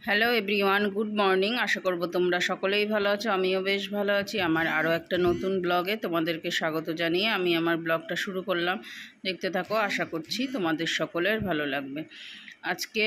Hello everyone, good morning. আশা করব তোমরা সকলেই ভালো আছো, আমিও বেশ ভালো আছি। আমার আরও একটা নতুন ব্লগে তোমাদেরকে স্বাগত জানিয়ে আমি আমার ব্লগটা শুরু করলাম। দেখতে থাকো, আশা করছি তোমাদের সকলের ভালো লাগবে। আজকে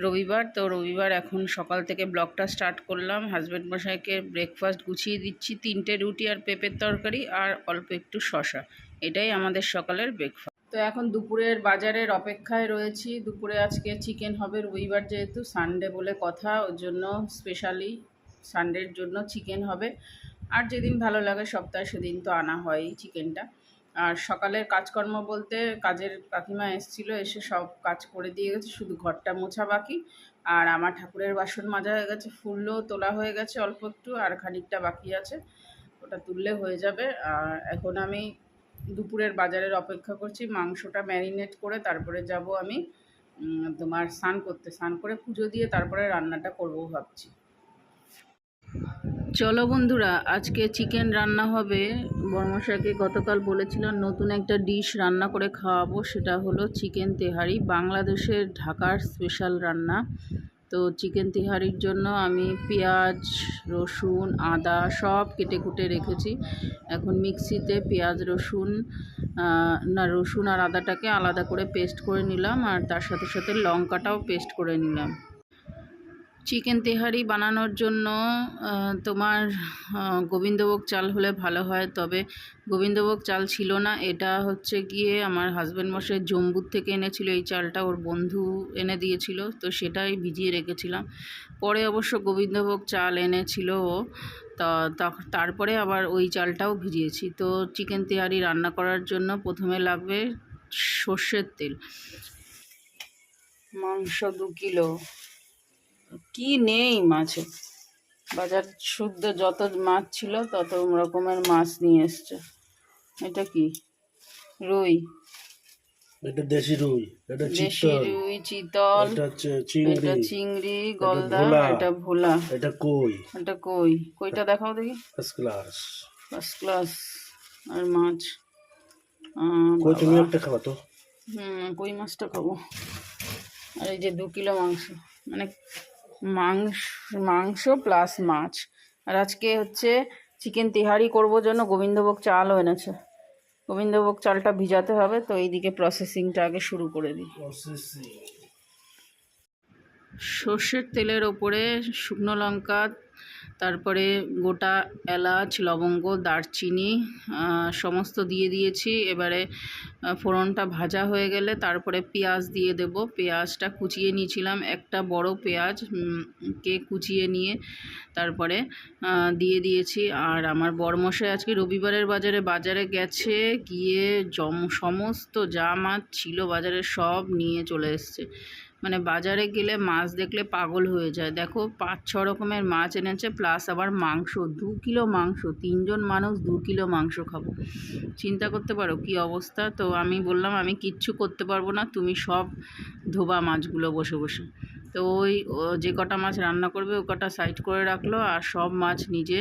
রবিবার, তো রবিবার এখন সকাল থেকে ব্লগটা স্টার্ট করলাম। হাজব্যান্ড মশাইকে ব্রেকফাস্ট গুছিয়ে দিচ্ছি, 3টে রুটি আর পেঁপের তরকারি আর অল্প একটু শশা। এটাই আমাদের সকালের ব্রেকফাস্ট। তো এখন দুপুরের বাজারের অপেক্ষায় রয়েছি। দুপুরে আজকে চিকেন হবে, রবিবার যেহেতু, সানডে বলে কথা, ওর জন্য স্পেশালি সানডের জন্য চিকেন হবে। আর যেদিন ভালো লাগে সপ্তাহে সেদিন তো আনা হয়ই চিকেনটা। আর সকালের কাজকর্ম বলতে কাজের কাকিমা এসেছিলো, এসে সব কাজ করে দিয়ে গেছে, শুধু ঘরটা মোছা বাকি। আর আমার ঠাকুরের বাসন মাজা হয়ে গেছে, ফুলও তোলা হয়ে গেছে অল্প একটু, আর খানিকটা বাকি আছে, ওটা তুললে হয়ে যাবে। আর এখন আমি দুপুরের বাজারের অপেক্ষা করছি। মাংসটা ম্যারিনেট করে তারপরে যাব আমি তোমার স্নান করে পুজো দিয়ে তারপরে রান্নাটা করবো ভাবছি। চলো বন্ধুরা, আজকে চিকেন রান্না হবে। বড়মশাইকে গতকাল বলেছিলাম নতুন একটা ডিশ রান্না করে খাওয়াবো, সেটা হলো চিকেন তেহারি, বাংলাদেশের ঢাকার স্পেশাল রান্না। তো চিকেন তেহারির জন্য আমি পেঁয়াজ, রসুন, আদা সব কেটে কুটে রেখেছি। এখন মিক্সিতে পেঁয়াজ, রসুন আর আদাটাকে আলাদা করে পেস্ট করে নিলাম, আর তার সাথে সাথে লঙ্কাটাও পেস্ট করে নিলাম। চিকেন তেহারি বানানোর জন্য তোমার গোবিন্দভোগ চাল হলে ভালো হয়, তবে গোবিন্দভোগ চাল ছিল না। এটা হচ্ছে গিয়ে আমার হাজব্যান্ড মশাই জম্বুর থেকে এনেছিল এই চালটা, ওর বন্ধু এনে দিয়েছিল, তো সেটাই ভিজিয়ে রেখেছিলাম। পরে অবশ্য গোবিন্দভোগ চাল এনেছিল ও, তারপরে আবার ওই চালটাও ভিজিয়েছি। তো চিকেন তেহারি রান্না করার জন্য প্রথমে লাগবে সর্ষের তেল। মাংস 2 কিলো। কি নেই মাছে, বাজার শুদ্ধ যত মাছ ছিল তত রকমের মাছ নিয়ে এসছে। এটা কি? রুই। এটা দেশি রুই, এটা দেশি রুই, চিতল, এটা হচ্ছে চিংড়ি, এটা চিংড়ি, গলদা, এটা ভোলা, এটা কই। এটা কই। কইটা দেখাও দেখি। First class. First class. আর মাছ, কই তুমি একটা খাওয়া তো। কই মাছটা খাবো। আর এই যে 2 কিলো মাংস, মানে মাংস প্লাস মাছ। আর আজকে হচ্ছে চিকেন তেহারি করবো জন্য গোবিন্দভোগ চালও এনেছে। গোবিন্দভোগ চালটা ভিজাতে হবে, তো এইদিকে প্রসেসিংটা আগে শুরু করে দিই। সর্ষের তেলের ওপরে শুকনো লঙ্কা, তারপরে গোটা এলাচ, লবঙ্গ, দারচিনি সমস্ত দিয়ে দিয়েছি। এবারে ফোড়নটা ভাজা হয়ে গেলে তারপরে পেঁয়াজ দিয়ে দেব। পেঁয়াজটা কুচিয়ে নিয়েছিলাম, একটা বড় পেঁয়াজ কে কুচিয়ে নিয়ে তারপরে দিয়ে দিয়েছি। আর আমার বড়মশাই আজকে রবিবারের বাজারে গেছে, গিয়ে সমস্ত যা মাছ ছিল বাজারে সব নিয়ে চলে এসছে। মানে বাজারে গেলে মাছ দেখলে পাগল হয়ে যায়। দেখো 5-6 রকমের মাছ এনেছে, প্লাস আবার মাংস 2 কিলো মাংস। 3 জন মানুষ 2 কিলো মাংস খাবো, চিন্তা করতে পারো কি অবস্থা। তো আমি বললাম আমি কিচ্ছু করতে পারবো না, তুমি সব ধোবা মাছগুলো বসে বসে। তো ওই যে কটা মাছ রান্না করবে ও কটা সাইড করে রাখলো, আর সব মাছ নিজে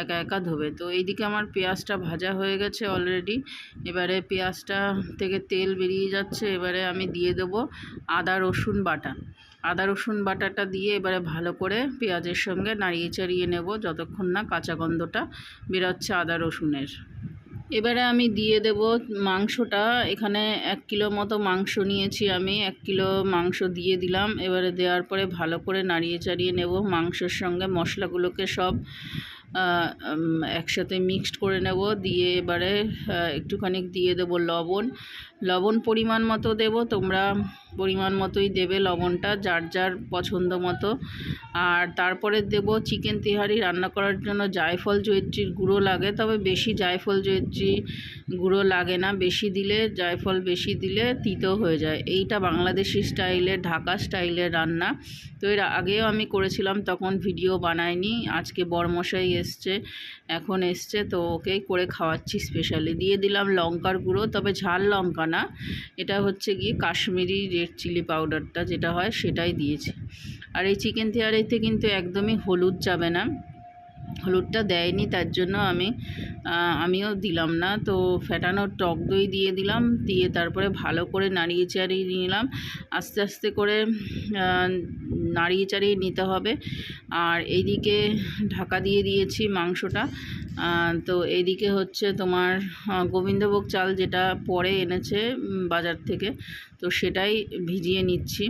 একা একা ধোবে। তো এইদিকে আমার পেঁয়াজটা ভাজা হয়ে গেছে অলরেডি। এবারে পেঁয়াজটা থেকে তেল বেরিয়ে যাচ্ছে, এবারে আমি দিয়ে দেবো আদা রসুন বাটা। আদা রসুন বাটাটা দিয়ে এবারে ভালো করে পেঁয়াজের সঙ্গে নাড়িয়ে চাড়িয়ে নেব যতক্ষণ না কাঁচা গন্ধটা বেরোচ্ছে আদা রসুনের। এবারে আমি দিয়ে দেব মাংসটা। এখানে 1 কিলো মতো মাংস নিয়েছি আমি, 1 কিলো মাংস দিয়ে দিলাম। এবারে দেওয়ার পরে ভালো করে নাড়িয়ে চাড়িয়ে নেব। মাংসের সঙ্গে মশলাগুলোকে সব একসাথে মিক্সড করে নেব। দিয়ে এবারে একটুখানি দিয়ে দেব লবণ পরিমাণ মতো দেব, তোমরা পরিমাণ মতোই দেবে লবণটা, যার যার পছন্দ মতো। আর তারপরে দেব চিকেন তেহারি রান্না করার জন্য জায়ফল জয়িত্রীর গুঁড়ো লাগে, তবে বেশি জায়ফল জয়িত্রী গুঁড়ো লাগে না, বেশি দিলে জায়ফল বেশি দিলে তিতো হয়ে যায়। এইটা বাংলাদেশি স্টাইলের, ঢাকা স্টাইলের রান্না। তো এর আগেও আমি করেছিলাম, তখন ভিডিও বানাইনি। আজকে বড়মশাই এখন এসছে, তো ওকেই করে খাওয়াচ্ছি স্পেশালি। দিয়ে দিলাম লঙ্কার গুঁড়ো, তবে ঝাল লঙ্কা না, এটা হচ্ছে গিয়ে কাশ্মীরি রেড চিলি পাউডারটা যেটা হয় সেটাই দিয়েছি। আর এই চিকেন তেহারিতে কিন্তু একদমই হলুদ যাবে না, হলুদটা দেয়নি, তার জন্য আমিও দিলাম না। তো ফেটানো টক দই দিয়ে দিলাম, দিয়ে তারপরে ভালো করে নাড়িয়ে চাড়িয়ে নিলাম। আস্তে আস্তে করে নাড়িয়ে চাড়িয়ে নিতে হবে। আর এইদিকে ঢাকা দিয়ে দিয়েছি মাংসটা। তো এইদিকে হচ্ছে তোমার গোবিন্দভোগ চাল, যেটা পরে এনেছে বাজার থেকে, তো সেটাই ভিজিয়ে নিচ্ছি।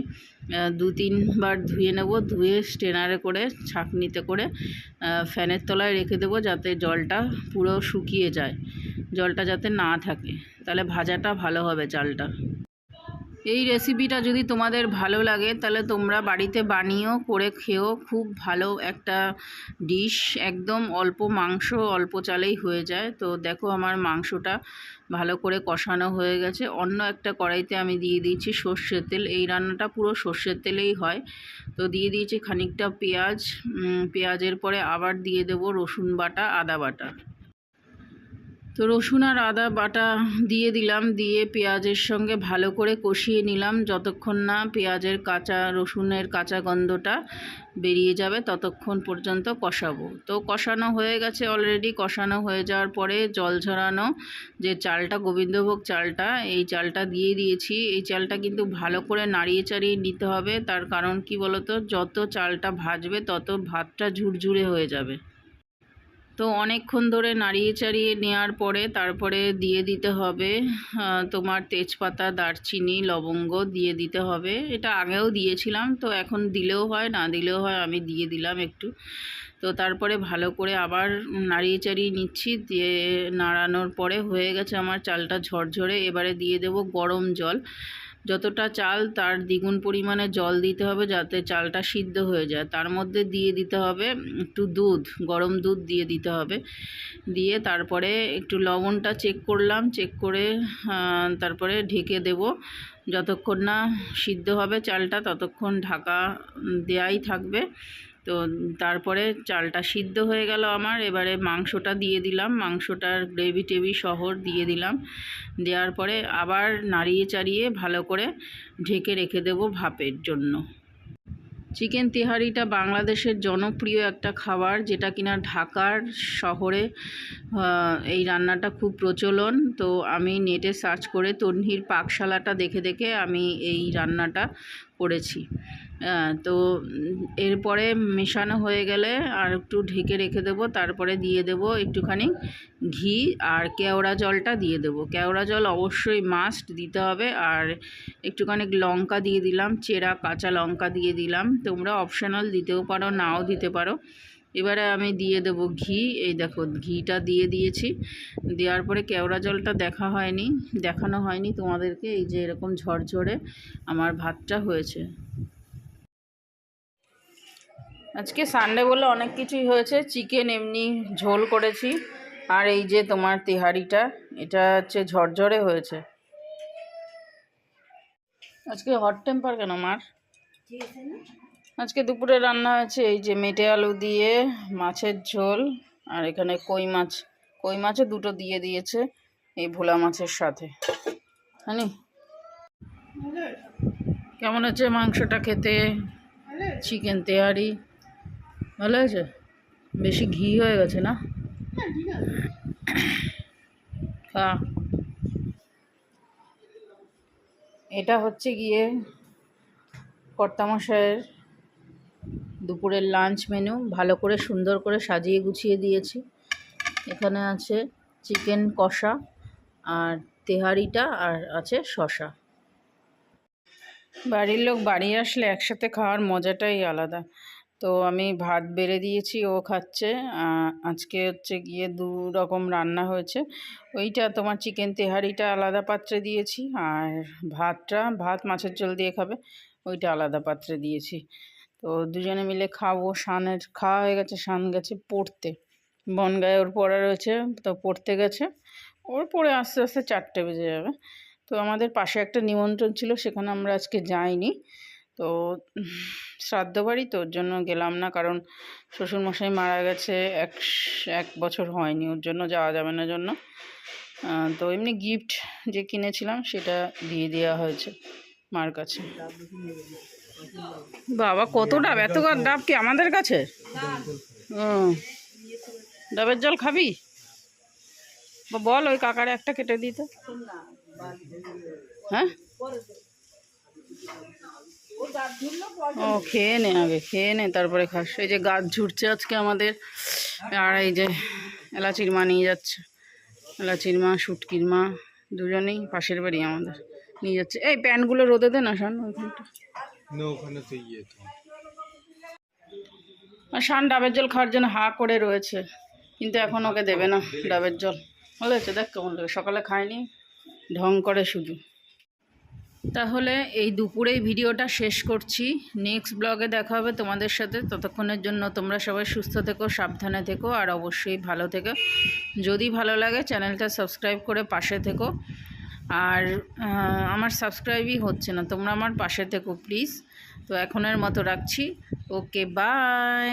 2-3 বার ধুয়ে নেব, ধুয়ে স্ট্রেনারে করে ছাঁকনিতে করে ফ্যানের তলায় রেখে দেবো, যাতে জলটা পুরো শুকিয়ে যায়, জলটা যাতে না থাকে, তাহলে ভাজাটা ভালো হবে চালটা। এই রেসিপিটা যদি তোমাদের ভালো লাগে তাহলে তোমরা বাড়িতে বানিয়েও করে খেও, খুব ভালো একটা ডিশ। একদম অল্প মাংস অল্প চালেই হয়ে যায়। তো দেখো আমার মাংসটা ভালো করে কষানো হয়ে গেছে। অন্য একটা কড়াইতে আমি দিয়ে দিয়েছি সর্ষের তেল, এই রান্নাটা পুরো সর্ষের তেলেই হয়। তো দিয়ে দিয়েছি খানিকটা পেঁয়াজ, পেঁয়াজের পরে আবার দিয়ে দেবো রসুন বাটা, আদা বাটা। তো রসুন আর আদা বাটা দিয়ে দিলাম, দিয়ে পেঁয়াজের সঙ্গে ভালো করে কষিয়ে নিলাম, যতক্ষণ না পেঁয়াজের রসুনের কাঁচা গন্ধটা বেরিয়ে যাবে ততক্ষণ পর্যন্ত কষাবো। তো কষানো হয়ে গেছে অলরেডি। কষানো হয়ে যাওয়ার পরে জল ঝরানো যে চালটা, গোবিন্দভোগ চালটা, এই চালটা দিয়ে দিয়েছি। এই চালটা কিন্তু ভালো করে নাড়িয়ে চাড়িয়ে নিতে হবে, তার কারণ কি বলতো, যত চালটা ভাজবে তত ভাতটা ঝুরঝুরে হয়ে যাবে। তো অনেকক্ষণ ধরে নাড়িয়ে চাড়িয়ে নেওয়ার পরে তারপরে দিয়ে দিতে হবে তোমার তেজপাতা, দারচিনি, লবঙ্গ দিয়ে দিতে হবে। এটা আগেও দিয়েছিলাম, তো এখন দিলেও হয় না দিলেও হয়, আমি দিয়ে দিলাম একটু। তো তারপরে ভালো করে আবার নাড়িয়ে চাড়িয়ে নিচ্ছি, দিয়ে নাড়ানোর পরে হয়ে গেছে আমার চালটা ঝরঝরে। এবারে দিয়ে দেব গরম জল, যতটা চাল তার দ্বিগুণ পরিমাণে জল দিতে হবে, যাতে চালটা সিদ্ধ হয়ে যায়। তার মধ্যে দিয়ে দিতে হবে একটু দুধ, গরম দুধ দিয়ে দিতে হবে। দিয়ে তারপরে একটু লবণটা চেক করলাম, চেক করে তারপরে ঢেকে দেব। যতক্ষণ না সিদ্ধ হবে চালটা ততক্ষণ ঢাকা দেয়াই থাকবে। তো তারপরে চালটা সিদ্ধ হয়ে গেল আমার। এবারে মাংসটা দিয়ে দিলাম, মাংসটার গ্রেভি টেভি শহর দিয়ে দিলাম। দেওয়ার পরে আবার নাড়িয়ে চাড়িয়ে ভালো করে ঢেকে রেখে দেব ভাপের জন্য। চিকেন তেহারিটা বাংলাদেশের জনপ্রিয় একটা খাবার, যেটা কিনা ঢাকার শহরে এই রান্নাটা খুব প্রচলন। তো আমি নেটে সার্চ করে তন্হির পাকশালাটা দেখে দেখে আমি এই রান্নাটা করেছি। তো এরপরে মেশানো হয়ে গেলে আর একটু ঢেকে রেখে দেবো। তারপরে দিয়ে দেব একটুখানি ঘি আর কেওড়া জলটা দিয়ে দেবো। কেওড়া জল অবশ্যই মাস্ট দিতে হবে। আর একটুখানি লঙ্কা দিয়ে দিলাম, চেরা কাঁচা লঙ্কা দিয়ে দিলাম। তোমরা অপশনাল দিতেও পারো, নাও দিতে পারো। এবারে আমি দিয়ে দেব ঘি। এই দেখো ঘিটা দিয়ে দিয়েছি। দেওয়ার পরে কেওড়া জলটা দেখানো হয়নি তোমাদেরকে। এই যে এরকম ঝরঝরে আমার ভাতটা হয়েছে। আজকে সানডে বলে অনেক কিছুই হয়েছে। চিকেন এমনি ঝোল করেছি, আর এই যে তোমার তেহারিটা, এটা হচ্ছে ঝরঝরে হয়েছে। আজকে হট টেম্পার কেন মার? আজকে দুপুরে রান্না হয়েছে এই যে মেটে আলু দিয়ে মাছের ঝোল, আর এখানে কই মাছও দুটো দিয়ে দিয়েছে এই ভোলা মাছের সাথে। জানি কেমন হচ্ছে মাংসটা খেতে? চিকেন তেহারি ভালো হয়েছে, বেশি ঘি হয়ে গেছে না? খা। এটা হচ্ছে গিয়ে কর্তামশাইয়ের দুপুরের লাঞ্চ মেনু। ভালো করে সুন্দর করে সাজিয়ে গুছিয়ে দিয়েছি। এখানে আছে চিকেন কষা আর তেহারিটা, আর আছে শসা। বাড়ির লোক বাড়ি আসলে একসাথে খাওয়ার মজাটাই আলাদা। তো আমি ভাত বেড়ে দিয়েছি, ও খাচ্ছে। আজকে হচ্ছে গিয়ে 2 রকম রান্না হয়েছে। ওইটা তোমার চিকেন তেহারিটা আলাদা পাত্রে দিয়েছি, আর ভাত মাছের ঝোল দিয়ে খাবে, ওইটা আলাদা পাত্রে দিয়েছি। তো দুজনে মিলে খাবো। শানের খাওয়া হয়ে গেছে, শান গেছে পড়তে, বনগাঁয়ে ওর পড়া রয়েছে, তো পড়তে গেছে। ওর পড়ে আস্তে আস্তে 4টে বেজে যাবে। তো আমাদের পাশে একটা নিমন্ত্রণ ছিল, সেখানে আমরা আজকে যাইনি। তো শ্রাদ্ধ বাড়ি, তো ওর জন্য গেলাম না, কারণ শ্বশুরমশাই মারা গেছে, 1 বছর হয়নি, ওর জন্য যাওয়া যাবে না জন্য। তো এমনি গিফট যে কিনেছিলাম সেটা দিয়ে দেওয়া হয়েছে মার কাছে। বাবা কত ডাব, এত ডাব কি আমাদের কাছে? ডাবের জল খাবি? বল ওই কাকারে একটা কেটে দিতে। হ্যাঁ, ও খেয়ে নে, আগে খেয়ে নে তারপরে খাস। এই যে গাছ ঝুরছে আজকে আমাদের, আর এই যে এলাচির মা নিয়ে যাচ্ছে, এলাচির মা শুটকির মা দুজনেই পাশের বাড়ি আমাদের নিয়ে যাচ্ছে। এই প্যান্টগুলো রোদে দে না শান, ওইখানটা। আর শান ডাবের জল খাওয়ার জন্য হা করে রয়েছে, কিন্তু এখন ওকে দেবে না ডাবের জল। বুঝেছে, দেখ কেমন লাগে, সকালে খায়নি, ঢং করে শুধু। তাহলে এই দুপুরেই ভিডিওটা শেষ করছি। নেক্সট ব্লগে দেখা হবে তোমাদের সাথে। ততক্ষণের জন্য তোমরা সবাই সুস্থ থেকো, সাবধানে থেকো, আর অবশ্যই ভালো থেকো। যদি ভালো লাগে চ্যানেলটা সাবস্ক্রাইব করে পাশে থেকো। আর আমার সাবস্ক্রাইবই হচ্ছে না, তোমরা আমার পাশে থেকো প্লিজ। তো এখনের মতো রাখছি। ওকে, বাই।